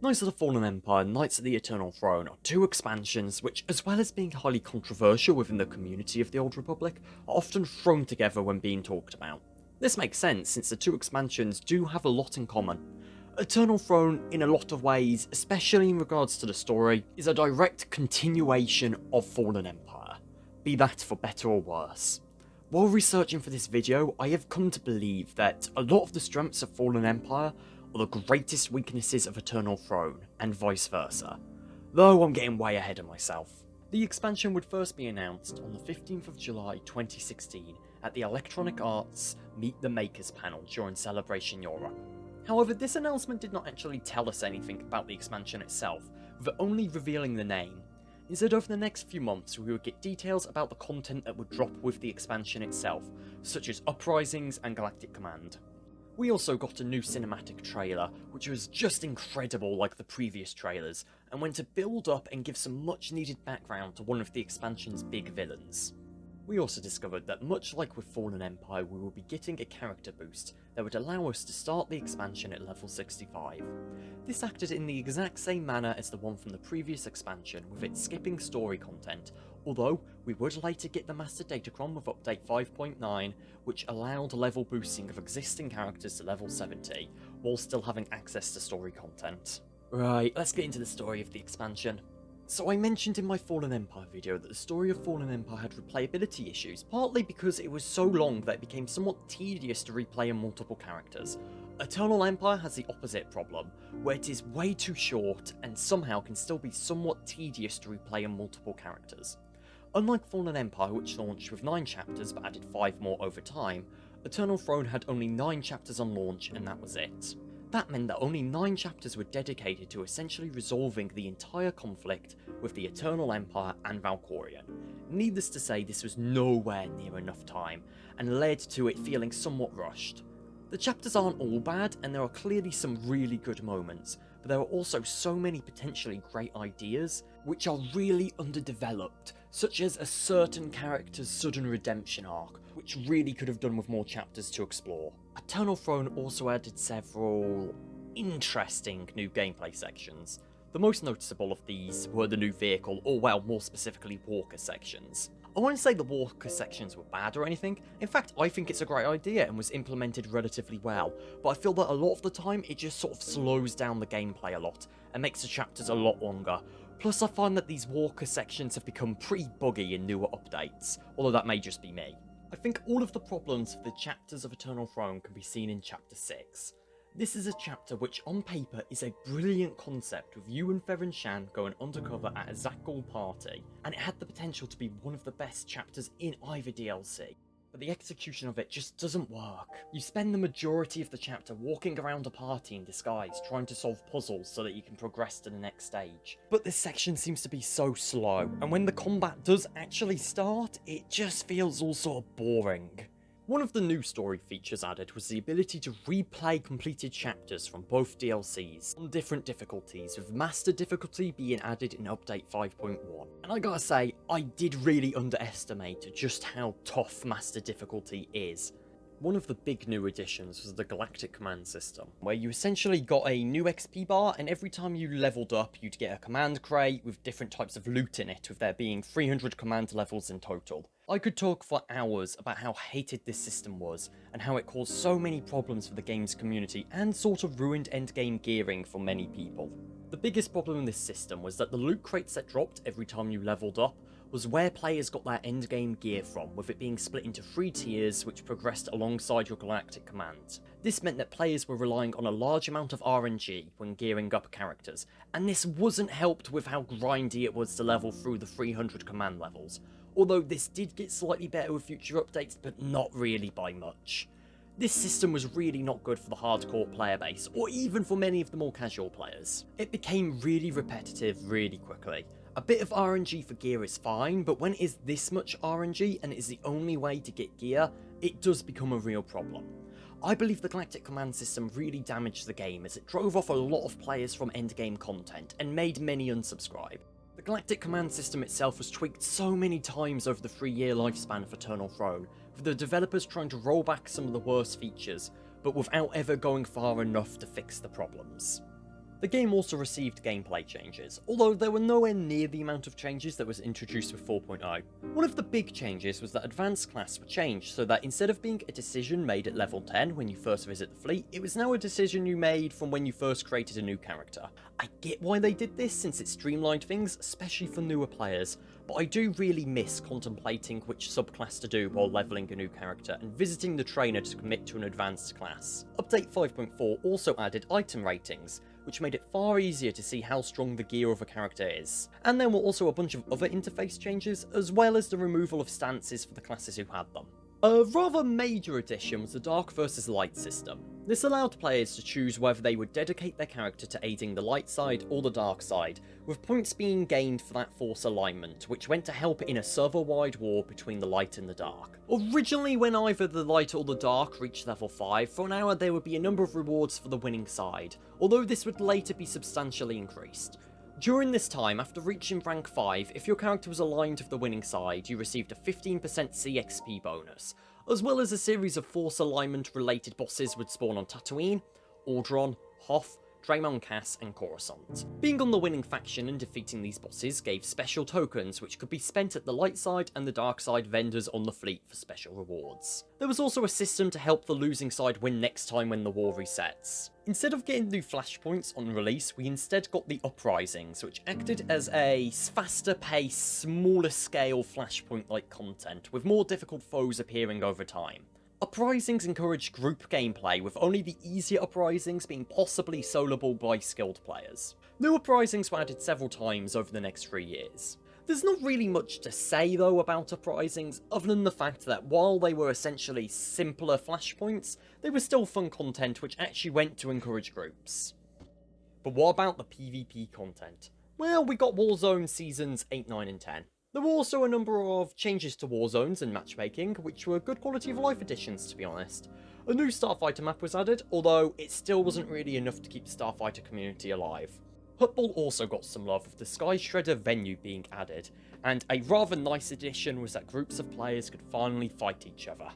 Knights of the Fallen Empire and Knights of the Eternal Throne are two expansions which, as well as being highly controversial within the community of the Old Republic, are often thrown together when being talked about. This makes sense since the two expansions do have a lot in common. Eternal Throne, in a lot of ways, especially in regards to the story, is a direct continuation of Fallen Empire, be that for better or worse. While researching for this video, I have come to believe that a lot of the strengths of Fallen Empire are the greatest weaknesses of Eternal Throne, and vice versa. Though I'm getting way ahead of myself. The expansion would first be announced on the 15th of July 2016 at the Electronic Arts Meet the Makers panel during Celebration Europe. However, this announcement did not actually tell us anything about the expansion itself, with only revealing the name. Instead, over the next few months, we would get details about the content that would drop with the expansion itself, such as uprisings and Galactic Command. We also got a new cinematic trailer, which was just incredible like the previous trailers, and went to build up and give some much needed background to one of the expansion's big villains. We also discovered that much like with Fallen Empire, we will be getting a character boost that would allow us to start the expansion at level 65. This acted in the exact same manner as the one from the previous expansion, with it skipping story content, although we would later get the Master Datacron with update 5.9, which allowed level boosting of existing characters to level 70, while still having access to story content. Right, let's get into the story of the expansion. So I mentioned in my Fallen Empire video that the story of Fallen Empire had replayability issues, partly because it was so long that it became somewhat tedious to replay on multiple characters. Eternal Empire has the opposite problem, where it is way too short and somehow can still be somewhat tedious to replay on multiple characters. Unlike Fallen Empire, which launched with 9 chapters but added 5 more over time, Eternal Throne had only 9 chapters on launch and that was it. That meant that only 9 chapters were dedicated to essentially resolving the entire conflict with the Eternal Empire and Valkorion. Needless to say, this was nowhere near enough time, and led to it feeling somewhat rushed. The chapters aren't all bad, and there are clearly some really good moments, but there are also so many potentially great ideas, which are really underdeveloped, such as a certain character's sudden redemption arc, which really could have done with more chapters to explore. Eternal Throne also added several interesting new gameplay sections. The most noticeable of these were the new vehicle, or well, more specifically walker sections. I won't say the walker sections were bad or anything, in fact I think it's a great idea and was implemented relatively well, but I feel that a lot of the time it just sort of slows down the gameplay a lot, and makes the chapters a lot longer. Plus I find that these walker sections have become pretty buggy in newer updates, although that may just be me. I think all of the problems for the chapters of Eternal Throne can be seen in Chapter 6. This is a chapter which on paper is a brilliant concept with you and Ferren Shan going undercover at a Zakgul party, and it had the potential to be one of the best chapters in either DLC. But the execution of it just doesn't work. You spend the majority of the chapter walking around a party in disguise, trying to solve puzzles so that you can progress to the next stage. But this section seems to be so slow, and when the combat does actually start, it just feels all sort of boring. One of the new story features added was the ability to replay completed chapters from both DLCs on different difficulties, with Master difficulty being added in update 5.1. And I gotta say, I did really underestimate just how tough Master difficulty is. One of the big new additions was the Galactic Command system, where you essentially got a new XP bar, and every time you leveled up you'd get a command crate with different types of loot in it, with there being 300 command levels in total. I could talk for hours about how hated this system was, and how it caused so many problems for the game's community and sort of ruined endgame gearing for many people. The biggest problem in this system was that the loot crates that dropped every time you leveled up was where players got their endgame gear from, with it being split into 3 tiers which progressed alongside your Galactic Command. This meant that players were relying on a large amount of RNG when gearing up characters, and this wasn't helped with how grindy it was to level through the 300 command levels, although this did get slightly better with future updates, but not really by much. This system was really not good for the hardcore player base, or even for many of the more casual players. It became really repetitive really quickly. A bit of RNG for gear is fine, but when it is this much RNG and it is the only way to get gear, it does become a real problem. I believe the Galactic Command system really damaged the game, as it drove off a lot of players from endgame content and made many unsubscribe. The Galactic Command system itself was tweaked so many times over the 3-year lifespan of Eternal Throne, with the developers trying to roll back some of the worst features, but without ever going far enough to fix the problems. The game also received gameplay changes, although there were nowhere near the amount of changes that was introduced with 4.0. One of the big changes was that advanced class were changed so that instead of being a decision made at level 10 when you first visit the fleet, it was now a decision you made from when you first created a new character. I get why they did this since it streamlined things, especially for newer players, but I do really miss contemplating which subclass to do while leveling a new character and visiting the trainer to commit to an advanced class. Update 5.4 also added item ratings, which made it far easier to see how strong the gear of a character is. And there were also a bunch of other interface changes, as well as the removal of stances for the classes who had them. A rather major addition was the Dark versus Light system. This allowed players to choose whether they would dedicate their character to aiding the light side or the dark side, with points being gained for that force alignment, which went to help in a server-wide war between the light and the dark. Originally, when either the light or the dark reached level 5, for an hour there would be a number of rewards for the winning side, although this would later be substantially increased. During this time, after reaching rank 5, if your character was aligned with the winning side, you received a 15% CXP bonus, as well as a series of force alignment related bosses would spawn on Tatooine, Alderaan, Hoth, Draymond Cass, and Coruscant. Being on the winning faction and defeating these bosses gave special tokens which could be spent at the light side and the dark side vendors on the fleet for special rewards. There was also a system to help the losing side win next time when the war resets. Instead of getting new flashpoints on release, we instead got the Uprisings, which acted as a faster paced, smaller scale flashpoint-like content, with more difficult foes appearing over time. Uprisings encouraged group gameplay, with only the easier Uprisings being possibly soloable by skilled players. New Uprisings were added several times over the next 3 years. There's not really much to say though about Uprisings, other than the fact that while they were essentially simpler flashpoints, they were still fun content which actually went to encourage groups. But what about the PvP content? Well, we got Warzone Seasons 8, 9 and 10. There were also a number of changes to Warzones and matchmaking, which were good quality of life additions to be honest. A new Starfighter map was added, although it still wasn't really enough to keep the Starfighter community alive. Huttball also got some love, with the Sky Shredder venue being added, and a rather nice addition was that groups of players could finally fight each other.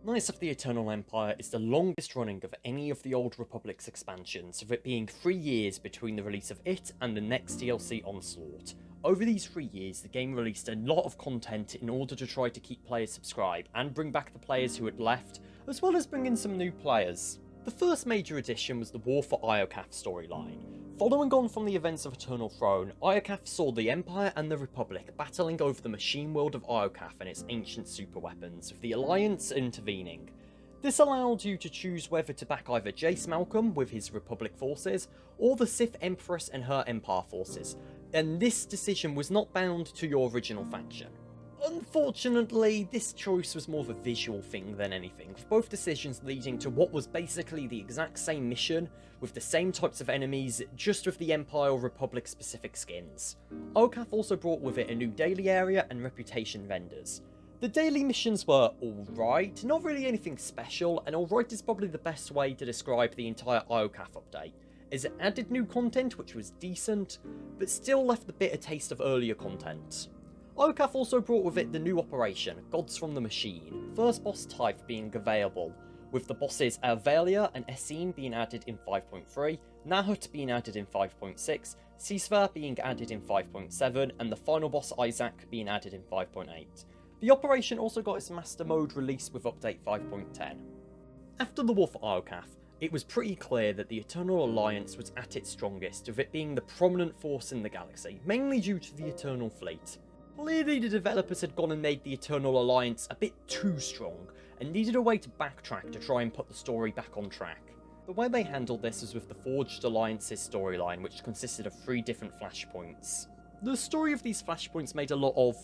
Knights of the Eternal Empire is the longest running of any of the Old Republic's expansions, with it being 3 years between the release of it and the next DLC Onslaught. Over these 3 years, the game released a lot of content in order to try to keep players subscribed and bring back the players who had left, as well as bring in some new players. The first major addition was the War for Iokath storyline. Following on from the events of Eternal Throne, Iokath saw the Empire and the Republic battling over the machine world of Iokath and its ancient superweapons, with the Alliance intervening. This allowed you to choose whether to back either Jace Malcolm with his Republic forces, or the Sith Empress and her Empire forces, and this decision was not bound to your original faction. Unfortunately, this choice was more of a visual thing than anything, with both decisions leading to what was basically the exact same mission, with the same types of enemies, just with the Empire or Republic specific skins. Iokath also brought with it a new daily area and reputation vendors. The daily missions were alright, not really anything special, and alright is probably the best way to describe the entire Iokath update, as it added new content which was decent, but still left the bitter taste of earlier content. Iokath also brought with it the new operation, Gods from the Machine, first boss type being available, with the bosses Avelia and Essene being added in 5.3, Nahut being added in 5.6, Cisva being added in 5.7, and the final boss Isaac being added in 5.8. The operation also got its Master Mode released with update 5.10. After the War for Iokath, it was pretty clear that the Eternal Alliance was at its strongest, with it being the prominent force in the galaxy, mainly due to the Eternal Fleet. Clearly the developers had gone and made the Eternal Alliance a bit too strong, and needed a way to backtrack to try and put the story back on track. The way they handled this was with the Forged Alliances storyline, which consisted of 3 different flashpoints. The story of these flashpoints made a lot of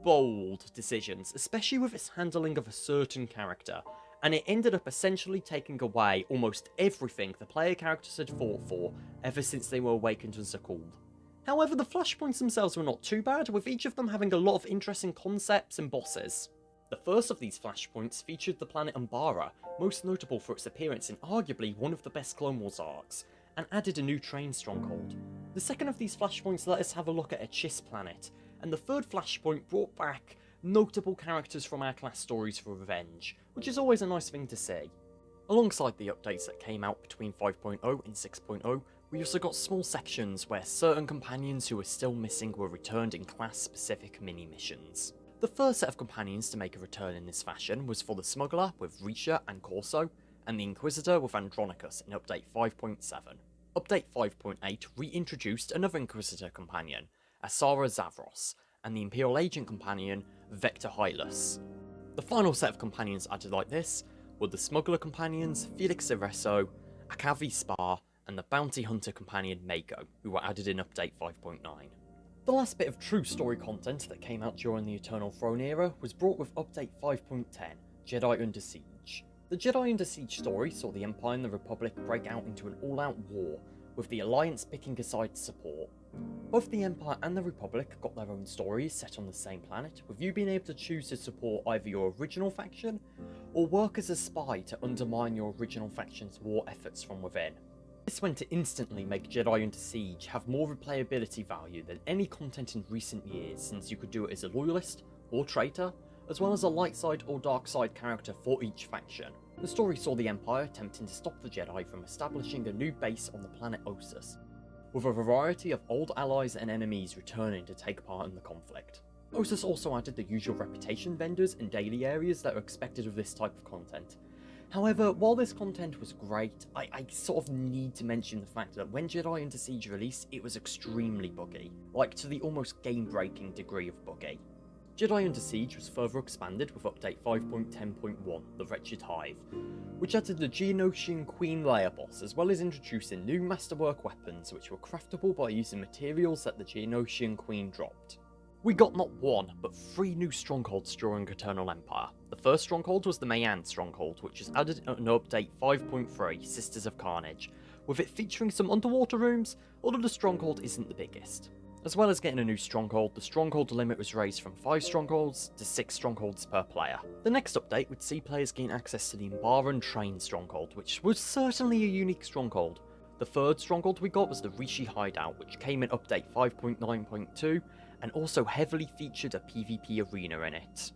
bold decisions, especially with its handling of a certain character, and it ended up essentially taking away almost everything the player characters had fought for ever since they were awakened and so called. However, the flashpoints themselves were not too bad, with each of them having a lot of interesting concepts and bosses. The first of these flashpoints featured the planet Umbara, most notable for its appearance in arguably one of the best Clone Wars arcs, and added a new train stronghold. The second of these flashpoints let us have a look at a Chiss planet, and the third flashpoint brought back notable characters from our class stories for revenge, which is always a nice thing to see. Alongside the updates that came out between 5.0 and 6.0, We also got small sections where certain companions who were still missing were returned in class-specific mini-missions. The first set of companions to make a return in this fashion was for the Smuggler with Risha and Corso, and the Inquisitor with Andronicus in Update 5.7. Update 5.8 reintroduced another Inquisitor companion, Asara Zavros, and the Imperial Agent companion, Vector Hylas. The final set of companions added like this were the Smuggler companions, Felix Cereso, Akavi Spar, and the Bounty Hunter companion Mako, who were added in Update 5.9. The last bit of true story content that came out during the Eternal Throne era was brought with Update 5.10, Jedi Under Siege. The Jedi Under Siege story saw the Empire and the Republic break out into an all-out war, with the Alliance picking a side to support. Both the Empire and the Republic got their own stories set on the same planet, with you being able to choose to support either your original faction, or work as a spy to undermine your original faction's war efforts from within. This went to instantly make Jedi Under Siege have more replayability value than any content in recent years, since you could do it as a loyalist, or traitor, as well as a light side or dark side character for each faction. The story saw the Empire attempting to stop the Jedi from establishing a new base on the planet Ossus, with a variety of old allies and enemies returning to take part in the conflict. Ossus also added the usual reputation vendors and daily areas that are expected of this type of content. However, while this content was great, I sort of need to mention the fact that when Jedi Under Siege released, it was extremely buggy, like to the almost game-breaking degree of buggy. Jedi Under Siege was further expanded with Update 5.10.1, The Wretched Hive, which added the Geonosian Queen layer boss, as well as introducing new masterwork weapons which were craftable by using materials that the Geonosian Queen dropped. We got not one, but 3 new strongholds during Eternal Empire. The first stronghold was the Mayan stronghold, which is added in Update 5.3, Sisters of Carnage, with it featuring some underwater rooms, although the stronghold isn't the biggest. As well as getting a new stronghold, the stronghold limit was raised from 5 strongholds to 6 strongholds per player. The next update would see players gain access to the Imbaran Train stronghold, which was certainly a unique stronghold. The third stronghold we got was the Rishi Hideout, which came in Update 5.9.2, and also heavily featured a PvP arena in it.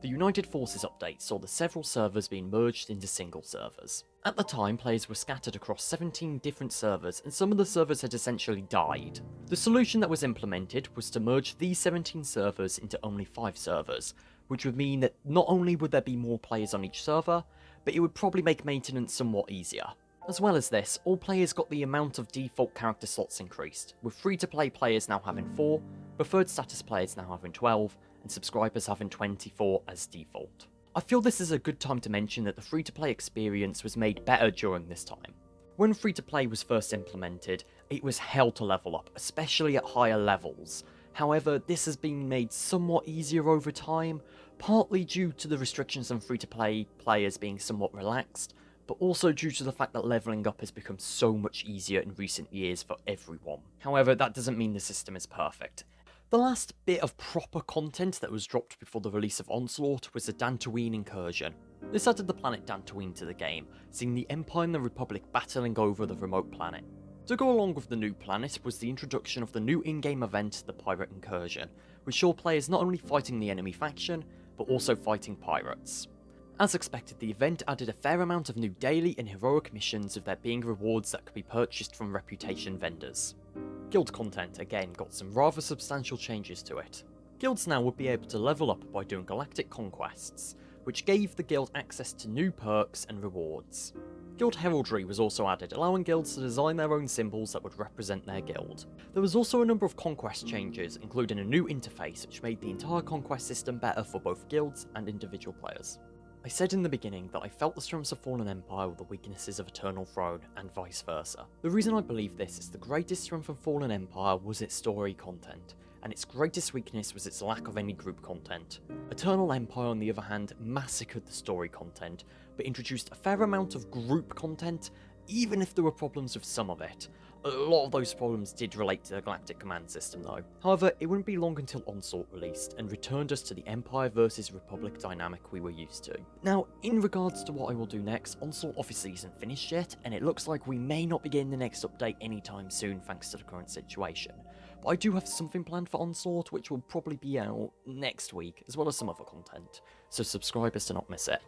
The United Forces update saw the several servers being merged into single servers. At the time, players were scattered across 17 different servers, and some of the servers had essentially died. The solution that was implemented was to merge these 17 servers into only 5 servers, which would mean that not only would there be more players on each server, but it would probably make maintenance somewhat easier. As well as this, all players got the amount of default character slots increased, with free-to-play players now having 4, preferred status players now having 12, and subscribers having 24 as default. I feel this is a good time to mention that the free-to-play experience was made better during this time. When free-to-play was first implemented, it was hell to level up, especially at higher levels. However, this has been made somewhat easier over time, partly due to the restrictions on free-to-play players being somewhat relaxed, but also due to the fact that leveling up has become so much easier in recent years for everyone. However, that doesn't mean the system is perfect. The last bit of proper content that was dropped before the release of Onslaught was the Dantooine incursion. This added the planet Dantooine to the game, seeing the Empire and the Republic battling over the remote planet. To go along with the new planet was the introduction of the new in-game event, the Pirate Incursion, which saw players not only fighting the enemy faction, but also fighting pirates. As expected, the event added a fair amount of new daily and heroic missions, with there being rewards that could be purchased from reputation vendors. Guild content again got some rather substantial changes to it. Guilds now would be able to level up by doing galactic conquests, which gave the guild access to new perks and rewards. Guild heraldry was also added, allowing guilds to design their own symbols that would represent their guild. There was also a number of conquest changes, including a new interface which made the entire conquest system better for both guilds and individual players. I said in the beginning that I felt the strengths of Fallen Empire were the weaknesses of Eternal Throne, and vice versa. The reason I believe this is the greatest strength of Fallen Empire was its story content, and its greatest weakness was its lack of any group content. Eternal Empire, on the other hand, massacred the story content, but introduced a fair amount of group content, even if there were problems with some of it. A lot of those problems did relate to the Galactic Command System though. However, it wouldn't be long until Onslaught released, and returned us to the Empire versus Republic dynamic we were used to. Now, in regards to what I will do next, Onslaught obviously isn't finished yet, and it looks like we may not be getting the next update anytime soon thanks to the current situation. But I do have something planned for Onslaught, which will probably be out next week, as well as some other content, so subscribers to not miss it.